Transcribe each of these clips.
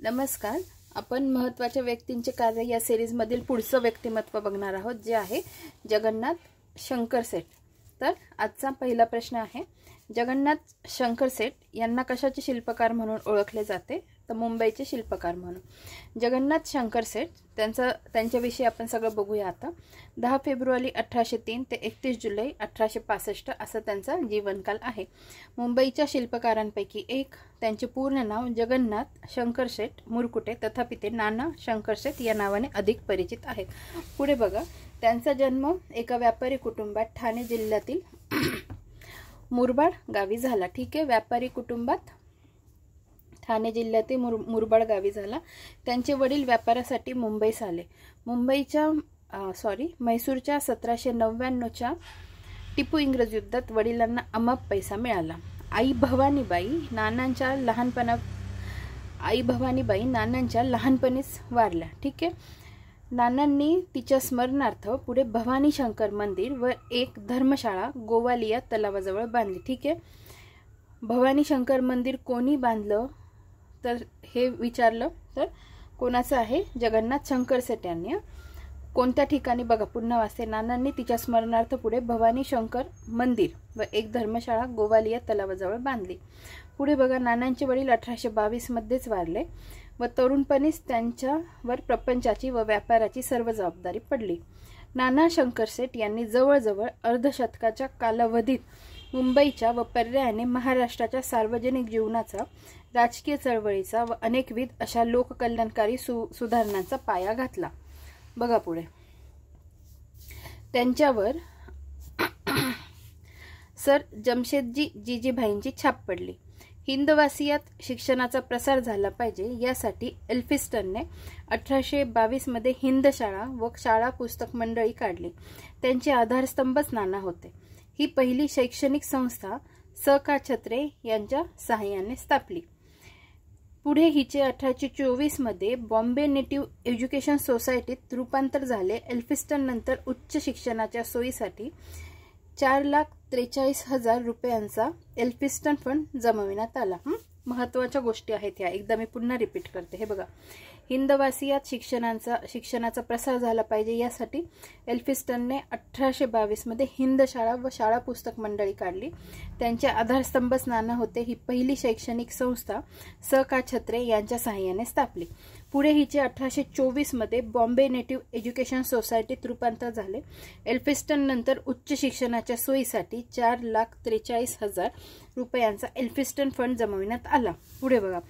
नमस्कार. आपण महत्त्वाच्या व्यक्तींचे कार्य या सिरीज मधील पुढचं व्यक्तिमत्व बघणार आहोत, जे आहे जगन्नाथ शंकर सेठ. तर आजचा पहिला प्रश्न आहे, जगन्नाथ शंकर सेठ यांना कशाचे शिल्पकार म्हणून ओळखले जाते? तर मुंबईचे शिल्पकार म्हणून. जगन्नाथ शंकर सेठ त्यांच्याविषयी आपण सगळं बघूया आता. 10 फेब्रुवारी 1803 ते 31 जुलै 1865 असं त्यांचा जीवनकाल आहे. मुंबईच्या शिल्पकारांपैकी एक. त्यांचे पूर्ण नाव जगन्नाथ शंकर सेठ मुरकुटे, तथापि ते नाना शंकर सेठ या नावाने अधिक परिचित आहेत. पुढे बघा, त्यांचा जन्म एका व्यापारी कुटुंबात ठाणे जिल्ह्यातील मुरबाड गावी झाला. ठीक आहे, व्यापारी कुटुंबात ठाणे जिल्ह्यातील मुरबाड गावी झाला. त्यांचे वडील व्यापारासाठी मुंबईस आले. म्हैसूरच्या 1799च्या टिपू इंग्रज युद्धात वडिलांना अमाप पैसा मिळाला. आई भवानीबाई नानांच्या लहानपणीच वारल्या. ठीक आहे, नानांनी तिच्या स्मरणार्थ पुढे भवानी शंकर मंदिर व एक धर्मशाळा गोवालिया तलावाजवळ बांधली. ठीक आहे, भवानी शंकर मंदिर कोणी बांधलं तर हे विचारलं तर कोणाचं आहे? जगन्नाथ शंकर सेठ यांनी. कोणत्या ठिकाणी? बघा, पुन्हा वाचते. नानांनी तिच्या स्मरणार्थ पुढे भवानी शंकर मंदिर व एक धर्मशाळा गोवालिया तलावाजवळ बांधली. पुढे बघा, नानांचे वडील 1822 मध्येच वारले व तरुणपणीच त्यांच्यावर प्रपंचाची व व्यापाराची सर्व जबाबदारी पडली. नाना शंकर सेठ यांनी जवळजवळ अर्धशतकाच्या कालावधीत मुंबईच्या व पर्यायाने महाराष्ट्राच्या सार्वजनिक जीवनाचा, राजकीय चळवळीचा व अनेकविध अशा लोककल्याणकारी सुधारणांचा पाया घातला. बघा पुढे, त्यांच्यावर सर जमशेदजी जीजीभाईंची छाप पडली. हिंदवासियात शिक्षणाचा प्रसार झाला पाहिजे यासाठी एल्फिस्टनने 1822 मध्ये हिंद शाळा व शाळा पुस्तक मंडळी काढली. त्यांचे आधारस्तंभच नाना होते. ही पहिली शैक्षणिक संस्था स का छत्रे यांच्या सहाय्याने स्थापली. पुढे हिचे 1824 मध्ये बॉम्बे नेटिव्ह एज्युकेशन सोसायटीत रूपांतर झाले. एल्फिस्टन नंतर उच्च शिक्षणाच्या सोयीसाठी 4,43,000 रुपयांचा एल्फिस्टन फंड जमविण्यात आला. महत्त्वाच्या गोष्टी आहेत ह्या, एकदा मी पुन्हा रिपीट करते. हे बघा, हिंदवासियात शिक्षणाचा प्रसार झाला पाहिजे यासाठी एल्फिस्टनने 1822 मध्ये हिंद शाळा व शाळा पुस्तक मंडळी काढली. त्यांचे आधारस्तंभच नाना होते. ही पहिली शैक्षणिक संस्था स का छत्रे यांच्या सहाय्याने स्थापली. पुढे हिचे 1824 मध्ये बॉम्बे नेटिव्ह एज्युकेशन सोसायटीत रूपांतर झाले. एल्फिस्टन नंतर उच्च शिक्षणाच्या सोयीसाठी 4,43,000 रुपयांचा एल्फिस्टन फंड जमविण्यात आला. पुढे बघा,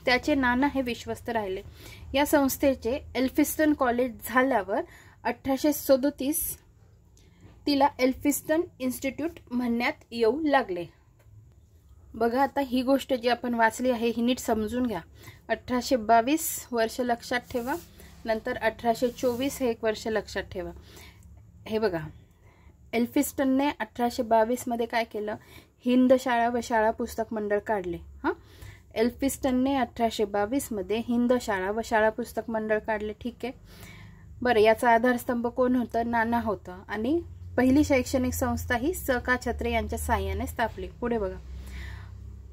त्याचे नाना हे विश्वस्त राहिले. या संस्थेचे एल्फिस्टन कॉलेज झाल्यावर 1837 तिला एल्फिस्टन इन्स्टिट्यूट म्हणण्यात येऊ लागले. बघा, आता ही गोष्ट जी आपण वाचली आहे ही नीट समजून घ्या. 1822 वर्ष लक्षात ठेवा, नंतर 1824 हे एक वर्ष लक्षात ठेवा. हे बघा, एल्फिस्टनने 1822 मध्ये काय केलं? हिंद शाळा व शाळा पुस्तक मंडळ काढले. एल्फिस्टनने 1822 मध्ये हिंद शाळा व शाळा पुस्तक मंडळ काढले. ठीक आहे, बरं, याचा आधारस्तंभ कोण होतं? नाना होतं. आणि पहिली शैक्षणिक संस्था ही स का छत्रे यांच्या सहाय्याने स्थापली. पुढे बघा,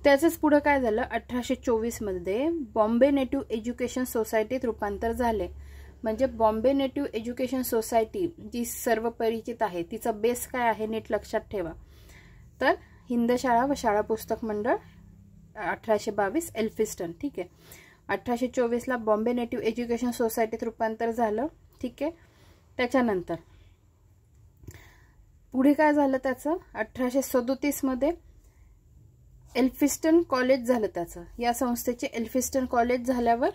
त्याचंच पुढे काय झालं? 1824 मध्ये बॉम्बे नेटिव्ह एज्युकेशन सोसायटीत रूपांतर झाले. म्हणजे बॉम्बे नेटिव्ह एज्युकेशन सोसायटी जी सर्व परिचित आहे, तिचा बेस काय आहे नीट लक्षात ठेवा. तर हिंद शाळा व शाळा पुस्तक मंडळ 1822 एल्फिस्टन. ठीक आहे, 1824 ला बॉम्बे नेटिव्ह एज्युकेशन सोसायटीत रूपांतर झालं. ठीक आहे, त्याच्यानंतर पुढे काय झालं त्याचं? 1837 मध्ये एल्फिस्टन कॉलेज झालं त्याचं. या संस्थेचे एल्फिस्टन कॉलेज झाल्यावर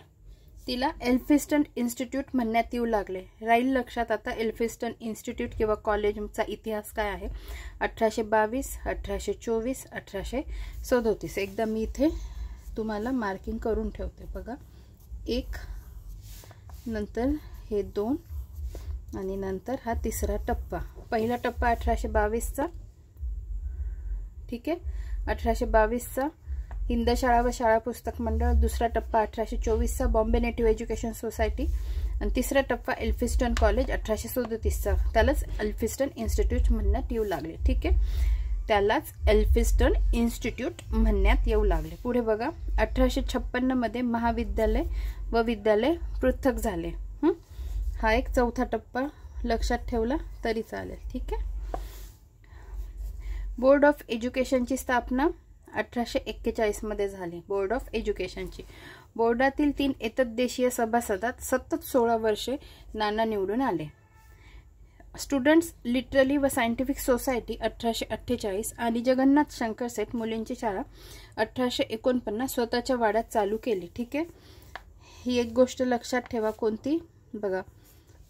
तिला एल्फिस्टन इन्स्टिट्यूट म्हणण्यात येऊ लागले. राहील लक्षात आता एल्फिस्टन इन्स्टिट्यूट किंवा कॉलेजचा इतिहास काय आहे? 1822, 1824, 1837. एकदा मी इथे तुम्हाला मार्किंग करून ठेवते. बघा, 1, नंतर हे 2 आणि नंतर हा तिसरा टप्पा. पहिला टप्पा 1822चा. ठीक आहे, 1822चा हिंद शाळा व शाळा पुस्तक मंडळ. दुसरा टप्पा 1824चा बॉम्बे नेटिव्ह एज्युकेशन सोसायटी. आणि तिसरा टप्पा एल्फिस्टन कॉलेज 1837चा. त्यालाच एल्फिस्टन इन्स्टिट्यूट म्हणण्यात येऊ लागले. ठीक आहे, त्यालाच एल्फिन्स्टन इन्स्टिट्यूट म्हणण्यात येऊ लागले। पुढे बघा 1856 मध्ये महाविद्यालय व विद्यालय पृथक झाले। हा एक चौथा टप्पा लक्षात ठेवला तरी चालेल, ठीक आहे। बोर्ड ऑफ एज्युकेशनची स्थापना 1841 मध्ये झाली। बोर्ड ऑफ एज्युकेशनची बोर्डातील 3 एतद्देशीय सभासदात सतत 16 वर्षे नाना निवडून आले। स्टुडंट्स लिटररी व सायंटिफिक सोसायटी 1848 आणि जगन्नाथ शंकर सेठ मुलींची शाळा 1849 स्वतःच्या वाड्यात चालू केली, ठीक आहे। ही एक गोष्ट लक्षात ठेवा, कोणती बघा,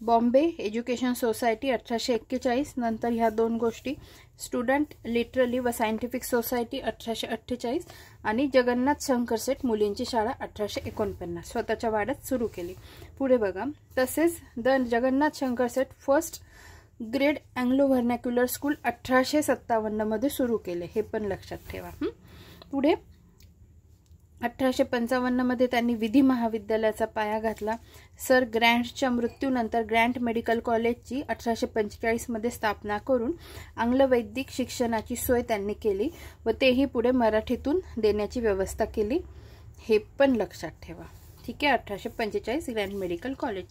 बॉम्बे एज्युकेशन सोसायटी 1841, नंतर ह्या 2 गोष्टी स्टुडंट लिटररी व सायंटिफिक सोसायटी 1848 आणि जगन्नाथ शंकर सेठ मुलींची शाळा 1849 स्वतःच्या वाड्यात सुरू केली। पुढे बघा, तसेच the Jagannath Shankar Seth first grade Anglo vernacular school 1857 मध्ये सुरू केले, हे पण लक्षात ठेवा। पुढे 1855 मध्ये त्यांनी विधी महाविद्यालयाचा पाया घातला। सर ग्रँटच्या मृत्यूनंतर ग्रँट मेडिकल कॉलेजची 1845 मध्ये स्थापना करून आंग्लवैदिक शिक्षणाची सोय त्यांनी केली व तेही पुढे मराठीतून देण्याची व्यवस्था केली, हे पण लक्षात ठेवा, ठीक आहे। 1845 ग्रँट मेडिकल कॉलेज।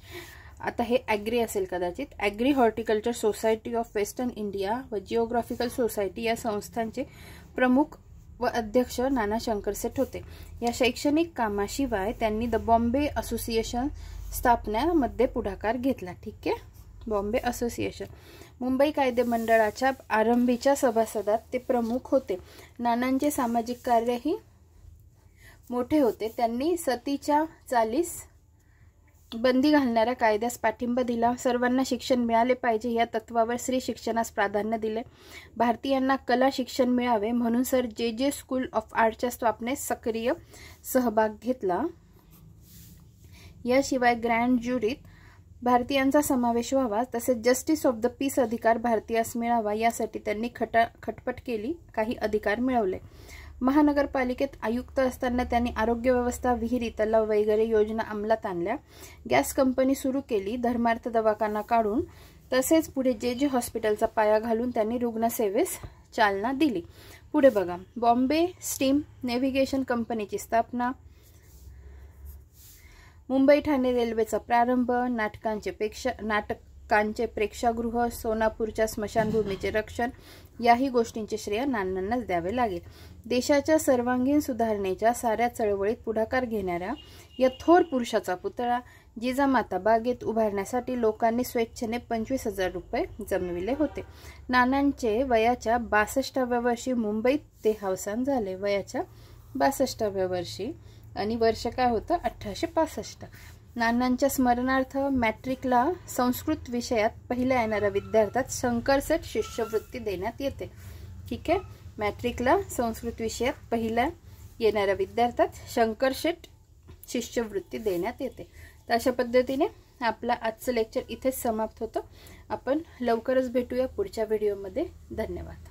आता हे ॲग्री असेल कदाचित, agree horticulture society of western India व जिओग्राफिकल सोसायटी या संस्थांचे प्रमुख व अध्यक्ष नाना शंकर सेठ होते। या शैक्षणिक कामाशिवाय त्यांनी द बॉम्बे असोसिएशन स्थापण्यामध्ये पुढाकार घेतला, ठीक आहे। बॉम्बे असोसिएशन मुंबई कायदे मंडळाच्या आरंभीच्या सभासदात ते प्रमुख होते। नानांचे सामाजिक कार्यही मोठे होते। त्यांनी सतीच्या चालीस बंदी घालणाऱ्या कायद्यास पाठिंबा दिला। सर्वांना शिक्षण मिळाले पाहिजे या तत्वावर स्त्री शिक्षणास प्राधान्य दिले। भारतीयांना कला शिक्षण मिळावे म्हणून सर जे स्कूल ऑफ आर्टच्या स्थापनेत सक्रिय सहभाग घेतला। याशिवाय ग्रँड ज्युरीत भारतीयांचा समावेश व्हावा तसेच जस्टिस ऑफ द पीस अधिकार भारतीयास मिळावा यासाठी त्यांनी खटपट केली, काही अधिकार मिळवले। महानगरपालिकेत आयुक्त असताना त्यांनी आरोग्य व्यवस्था, विहिरी, तलाव वगैरे योजना अंमलात आणल्या। गॅस कंपनी सुरू केली, धर्मार्थ दवाखाना काढून, तसेच पुढे जे हॉस्पिटलचा पाया घालून त्यांनी रुग्णसेवेस चालना दिली। पुढे बघा, बॉम्बे स्टीम नेव्हिगेशन कंपनीची स्थापना, मुंबई ठाणे रेल्वेचा प्रारंभ, नाटकांचे प्रेक्षागृह, सोनापूरच्या स्मशानभूमीचे रक्षण, याही गोष्टींचे श्रेय नानांनाच द्यावे लागेल। देशाच्या सर्वांगीण सुधारणेच्या साऱ्या चळवळीत पुढाकार घेणाऱ्या या थोर पुरुषाचा पुतळा जिजामाता बागेत उभारण्यासाठी लोकांनी स्वेच्छेने 25,000 रुपये जमविले होते। नानांचे वयाच्या 62व्या वर्षी मुंबईत देहावसान झाले, वयाच्या 62व्या वर्षी, आणि वर्ष काय होतं 1865। नानांच्या स्मरणार्थ मॅट्रिकला संस्कृत विषयात पहिल्या येणाऱ्या विद्यार्थ्यात शंकर सेठ शिष्यवृत्ती देण्यात येते, ठीक आहे। मॅट्रिकला संस्कृत विषयात पहिल्या येणाऱ्या विद्यार्थ्यात शंकर सेठ शिष्यवृत्ती देण्यात येते। तर अशा पद्धतीने आपला आजचं लेक्चर इथेच समाप्त होतं। आपण लवकरच भेटूया पुढच्या व्हिडिओमध्ये। धन्यवाद।